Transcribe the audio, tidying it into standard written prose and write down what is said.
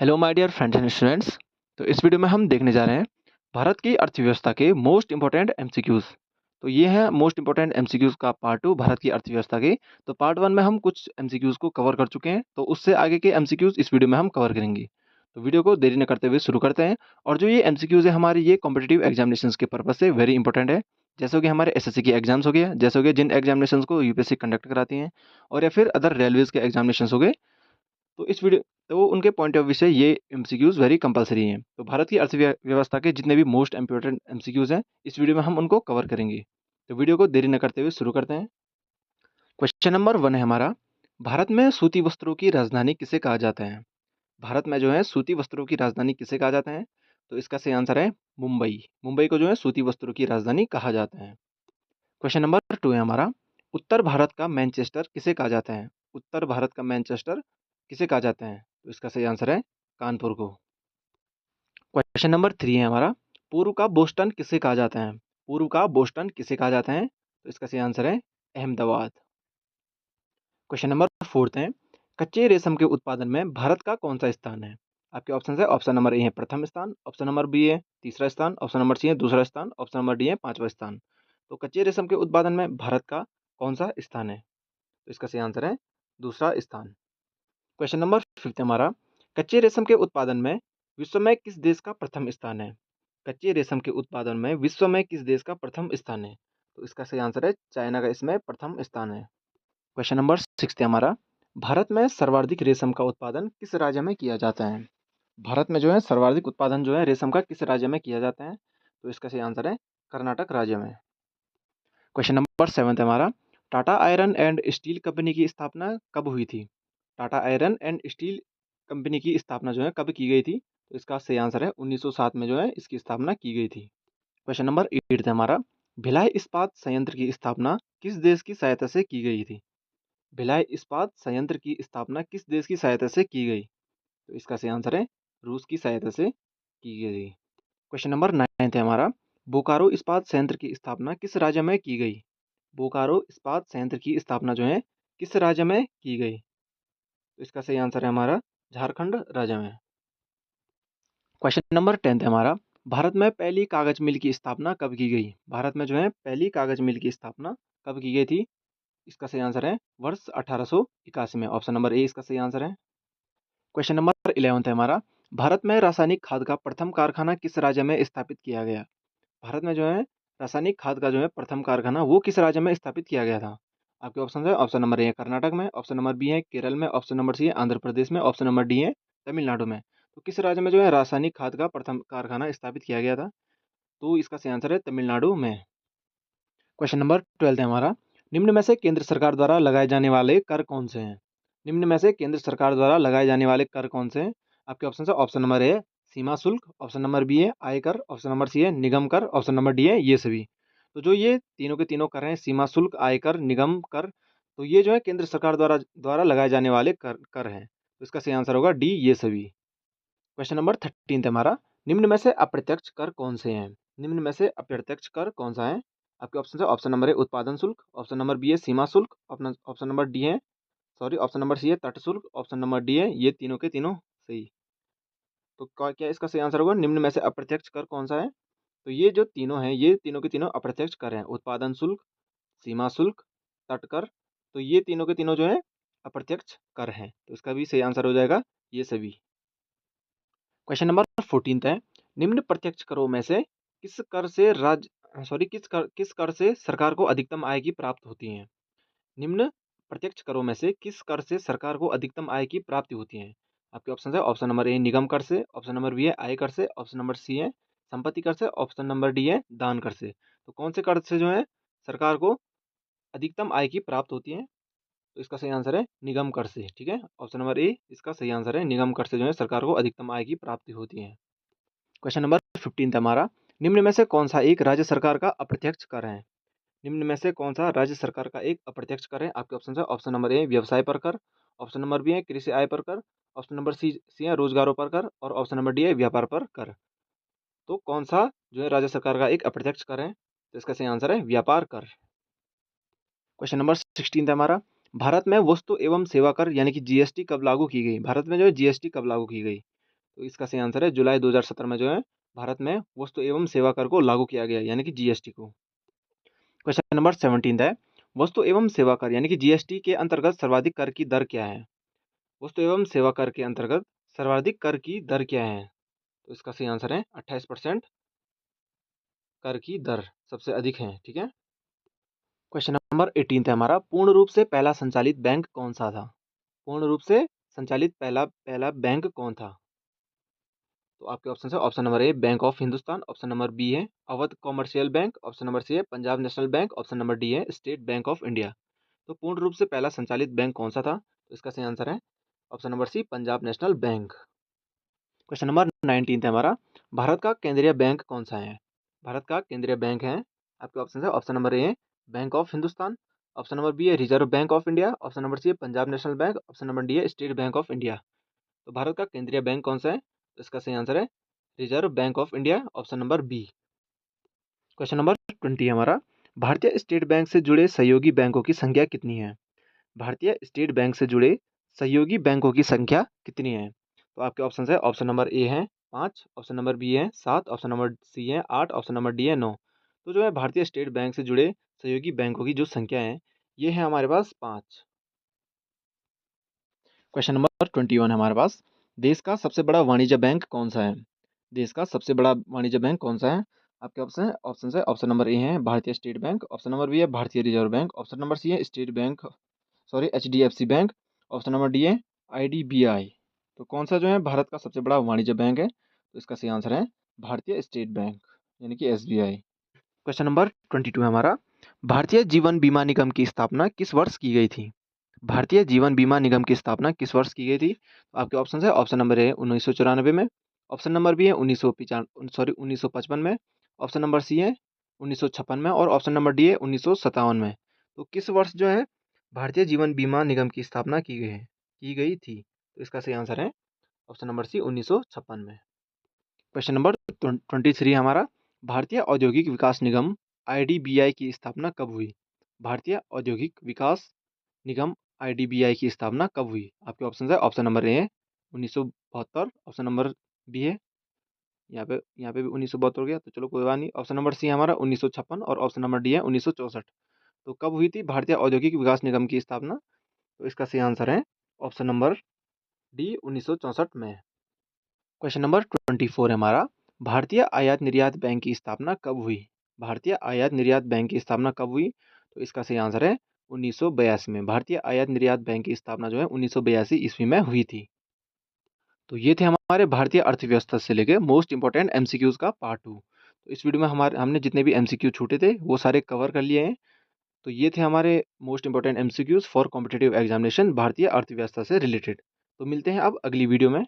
Hello my dear friends and students. तो इस video में हम देखने जा रहे हैं भारत की अर्थव्यवस्था के मोस्ट इंपॉर्टेंट एमसीक्यूज। तो ये है मोस्ट इंपॉर्टेंट एमसीक्यूज का पार्ट 2 भारत की अर्थव्यवस्था के। तो पार्ट 1 में हम कुछ एमसीक्यूज को कवर कर चुके हैं, तो उससे आगे के एमसीक्यूज इस वीडियो में हम कवर करेंगे। तो वीडियो को देरी न करते हुए शुरू करते हैं। और जो ये एमसीक्यूज है हमारे, ये कॉम्पिटिटिव एग्जामिनेशंस के पर्पज से वेरी इंपॉर्टेंट है। जैसे कि हमारे एसएससी के एग्जाम्स हो गए, जैसे कि जिन एग्जामिनेशंस को यूपीएससी कंडक्ट कराती हैं, और या फिर अदर रेलवेज के एग्जामिनेशंस हो गए, तो इस वीडियो तो उनके पॉइंट ऑफ व्यू से ये एमसीक्यूज वेरी कंपलसरी हैं। तो भारत की अर्थव्यवस्था के जितने भी मोस्ट इंपॉर्टेंट एमसीक्यूज हैं, इस वीडियो में हम उनको कवर करेंगे। तो वीडियो को देरी न करते हुए शुरू करते हैं। क्वेश्चन नंबर 1 है हमारा, भारत में सूती वस्त्रों की राजधानी किसे कहा जाता है? भारत में जो है सूती वस्त्रों की राजधानी किसे कहा जाता है? तो इसका सही आंसर है मुंबई। मुंबई को जो है सूती वस्त्रों की राजधानी कहा जाता है। क्वेश्चन नंबर 2 है हमारा, उत्तर भारत का मैनचेस्टर किसे कहा जाता है? उत्तर भारत का मैनचेस्टर किसे कहा जाता है? तो इसका सही आंसर है कानपुर को। क्वेश्चन नंबर 3 है हमारा, पूर्व का बोस्टन किसे कहा जाता है? पूर्व का बोस्टन किसे कहा जाता है? तो इसका सही आंसर है अहमदाबाद। क्वेश्चन नंबर 4 है, कच्चे रेशम के उत्पादन में भारत का कौन सा स्थान है? आपके ऑप्शन है, ऑप्शन नंबर ए है प्रथम स्थान, ऑप्शन नंबर बी है तीसरा स्थान, ऑप्शन नंबर सी है दूसरा स्थान, ऑप्शन नंबर डी है पांचवा स्थान। तो कच्चे रेशम के उत्पादन में भारत का कौन सा स्थान है? तो इसका सही आंसर है दूसरा स्थान। क्वेश्चन नंबर 5 हमारा, कच्चे रेशम के उत्पादन में विश्व में किस देश का प्रथम स्थान है? कच्चे रेशम के उत्पादन में विश्व में किस देश का प्रथम स्थान है? तो इसका सही आंसर है चाइना का इसमें प्रथम स्थान है। क्वेश्चन नंबर 6 है हमारा, भारत में सर्वाधिक रेशम का उत्पादन किस राज्य में किया जाता है? भारत में जो है सर्वाधिक उत्पादन जो है रेशम का किस राज्य में किया जाता है? तो इसका सही आंसर है कर्नाटक राज्य में। क्वेश्चन नंबर 7 है हमारा, Tata iron and steel company की स्थापना कब हुई थी? Tata iron and steel company की स्थापना जो है कब की गई थी? तो इसका सही आंसर है 1907 में जो है इसकी स्थापना की गई थी। क्वेश्चन नंबर 8 है हमारा, भिलाई इस्पात संयंत्र की स्थापना किस देश की सहायता से की गई थी? भिलाई इस्पात संयंत्र की स्थापना किस देश की सहायता से की गई? तो इसका सही आंसर है रूस की सहायता से की गई। क्वेश्चन नंबर 9 है हमारा, बोकारो इस्पात संयंत्र की स्थापना किस राज्य में की गई? बोकारो इस्पात संयंत्र की स्थापना जो है किस राज्य में की गई? तो इसका सही आंसर है हमारा झारखंड राज्य में। क्वेश्चन नंबर 10 है हमारा, भारत में पहली कागज मिल की स्थापना कब की गई? भारत में जो है पहली कागज मिल की स्थापना कब की गई थी? इसका सही आंसर है वर्ष 1881 में। ऑप्शन नंबर ए इसका सही आंसर है। क्वेश्चन नंबर 11 है हमारा, भारत में रासायनिक खाद का प्रथम कारखाना किस राज्य में स्थापित किया गया? भारत में जो है रासायनिक खाद का जो है प्रथम कारखाना वो किस राज्य में स्थापित किया गया था? आपके ऑप्शन है, ऑप्शन नंबर ए है कर्नाटक में, ऑप्शन नंबर बी है केरल में, ऑप्शन नंबर सी है आंध्र प्रदेश में, ऑप्शन नंबर डी है तमिलनाडु में। तो किस राज्य में जो है रासायनिक खाद का प्रथम कारखाना स्थापित किया गया था? तो इसका सही आंसर है तमिलनाडु में। क्वेश्चन नंबर 12 है हमारा, निम्न में से केंद्र सरकार द्वारा लगाए जाने वाले कर कौन से हैं? निम्न में से केंद्र सरकार द्वारा लगाए जाने वाले कर कौन से हैं? आपके ऑप्शन है, ऑप्शन नंबर ए सीमा शुल्क, ऑप्शन नंबर बी है आयकर, ऑप्शन नंबर सी है निगम कर, ऑप्शन नंबर डी है ये सभी। तो जो ये तीनों के तीनों कर हैं, सीमा शुल्क, आयकर, निगम कर, तो ये जो है केंद्र सरकार द्वारा द्वारा लगाए जाने वाले कर कर हैं। तो इसका सही आंसर होगा डी ये सभी। क्वेश्चन नंबर 13 है हमारा, निम्न में से अप्रत्यक्ष कर कौन से हैं? निम्न में से अप्रत्यक्ष कर कौन सा है? आपके ऑप्शन है, ऑप्शन नंबर ए उत्पादन शुल्क, ऑप्शन नंबर बी है सीमा शुल्क, ऑप्शन नंबर डी है ऑप्शन नंबर सी है तट शुल्क, ऑप्शन नंबर डी है ये तीनों के तीनों सही। तो क्या इसका सही आंसर होगा निम्न में से अप्रत्यक्ष कर कौन सा है? तो ये जो तीनों हैं, ये तीनों के तीनों अप्रत्यक्ष कर हैं, उत्पादन शुल्क, सीमा शुल्क, तट कर। तो ये तीनों के तीनों जो है अप्रत्यक्ष कर हैं, तो इसका भी सही आंसर हो जाएगा ये सभी। क्वेश्चन नंबर 14 है, निम्न प्रत्यक्ष करों में से किस कर से किस कर से सरकार को अधिकतम आय की प्राप्त होती है? निम्न प्रत्यक्ष करों में से किस कर से सरकार को अधिकतम आय की प्राप्ति होती है? आपके ऑप्शन है, ऑप्शन नंबर ए निगम कर से, ऑप्शन नंबर बी है आय कर से, ऑप्शन नंबर सी है संपत्ति कर से, ऑप्शन नंबर डी है दान कर से। तो कौन से कर से जो है सरकार को अधिकतम आय की प्राप्त होती है? तो इसका सही आंसर है निगम कर से। ठीक है, ऑप्शन नंबर ए इसका सही आंसर है, निगम कर से जो है सरकार को अधिकतम आय की प्राप्ति होती है। क्वेश्चन नंबर 15 हमारा, निम्न में से कौन सा एक राज्य सरकार का अप्रत्यक्ष कर है? निम्न में से कौन सा राज्य सरकार का एक अप्रत्यक्ष कर है? आपके ऑप्शन है, ऑप्शन नंबर ए व्यवसाय पर कर, ऑप्शन नंबर बी है कृषि आय पर कर, ऑप्शन नंबर सी सी है रोजगारों पर कर, और ऑप्शन नंबर डी है व्यापार पर कर। तो कौन सा जो है राज्य सरकार का एक अप्रत्यक्ष कर है? तो इसका सही आंसर है व्यापार कर। क्वेश्चन नंबर 16 है हमारा, भारत में वस्तु एवं सेवा कर यानी कि जीएसटी कब लागू की गई? भारत में जो है जीएसटी कब लागू की गई? तो इसका सही आंसर है जुलाई 2017 में जो है भारत में वस्तु एवं सेवा कर को लागू किया गया, यानी कि जीएसटी को। क्वेश्चन नंबर 17 है, वस्तु एवं सेवा कर यानी कि जीएसटी के अंतर्गत सर्वाधिक कर की दर क्या है? वस्तु एवं सेवा कर के अंतर्गत सर्वाधिक कर की दर क्या है? तो इसका सही आंसर है 28% कर की दर सबसे अधिक है। ठीक है। क्वेश्चन नंबर 18 है हमारा, पूर्ण रूप से पहला संचालित बैंक कौन सा था? पूर्ण रूप से संचालित पहला पहला बैंक कौन था? तो आपके ऑप्शन है, option number A Bank of Hindustan, option number B है Awadh Commercial Bank, option number C है Punjab National Bank, option number D है स्टेट बैंक ऑफ इंडिया। तो पूर्ण रूप से पहला संचालित बैंक कौन सा था? तो इसका सही आंसर है option number C Punjab National Bank. Question number 19 है हमारा, भारत का केंद्रीय बैंक कौन सा है? भारत का केंद्रीय बैंक है, आपके ऑप्शन है, option number A Bank of Hindustan, option number B है Reserve Bank of India, option number C है Punjab National Bank, option number D है स्टेट बैंक ऑफ इंडिया। तो भारत का केंद्रीय बैंक कौन सा है? तो इसका सही आंसर है Reserve Bank of India, option number B. Question number 20 है हमारा, भारतीय स्टेट बैंक से जुड़े सहयोगी बैंकों की संख्या कितनी है? भारतीय स्टेट बैंक से जुड़े सहयोगी बैंकों की संख्या कितनी है? तो आपके ऑप्शन है, ऑप्शन नंबर ए है 5, ऑप्शन नंबर बी है 7, ऑप्शन नंबर सी है 8, ऑप्शन नंबर डी है 9। तो जो है भारतीय स्टेट बैंक से जुड़े सहयोगी बैंकों की जो संख्या है ये है हमारे पास 5। क्वेश्चन नंबर 21 है हमारे पास, देश का सबसे बड़ा वाणिज्य बैंक कौन सा है? देश का सबसे बड़ा वाणिज्य बैंक कौन सा है? आपके ऑप्शन है, ऑप्शन नंबर ए है भारतीय State Bank, option number B है भारतीय Reserve Bank, option number C है State Bank, sorry HDFC Bank, option number D है आईडीबीआई। तो कौन सा जो है भारत का सबसे बड़ा वाणिज्य बैंक है? तो इसका सही आंसर है भारतीय स्टेट बैंक, यानी कि एसबीआई। क्वेश्चन नंबर 22 है हमारा, भारतीय जीवन बीमा निगम की स्थापना किस वर्ष की गई थी? भारतीय जीवन बीमा निगम की स्थापना किस वर्ष की गई थी? तो आपके ऑप्शन है, ऑप्शन नंबर ए 1994 में, ऑप्शन नंबर बी है 1955 में, ऑप्शन नंबर सी है 1956 में और ऑप्शन नंबर डी है 1957 में। तो किस वर्ष जो है भारतीय जीवन बीमा निगम की स्थापना की गई थी? तो इसका सही आंसर है ऑप्शन नंबर सी 1956 में। क्वेश्चन नंबर 23 हमारा, भारतीय औद्योगिक विकास निगम आईडीबीआई की स्थापना कब हुई? भारतीय औद्योगिक विकास निगम आईडीबीआई की स्थापना कब हुई? आपके ऑप्शन है, ऑप्शन नंबर ए है 1972, ऑप्शन नंबर बी है यहाँ पे भी 1972 हो गया, तो चलो कोई बात नहीं। ऑप्शन नंबर सी हमारा 1956 और ऑप्शन नंबर डी है 1964। तो कब हुई थी भारतीय औद्योगिक विकास निगम की स्थापना? तो इसका सही आंसर है ऑप्शन नंबर डी 1964 में। क्वेश्चन नंबर 24 है हमारा, भारतीय आयात निर्यात बैंक की स्थापना कब हुई? भारतीय आयात निर्यात बैंक की स्थापना कब हुई? तो इसका सही आंसर है 1982 में। भारतीय आयात निर्यात बैंक की स्थापना जो है 1982 ईस्वी में हुई थी। तो ये थे हमारे भारतीय अर्थव्यवस्था से लेके मोस्ट इंपॉर्टेंट एमसीक्यूज का पार्ट 2। तो इस वीडियो में हमने जितने भी एमसीक्यू छूटे थे वो सारे कवर कर लिए हैं। तो ये थे हमारे most important MCQs for competitive examination भारतीय अर्थव्यवस्था से रिलेटेड। तो मिलते हैं अब अगली वीडियो में।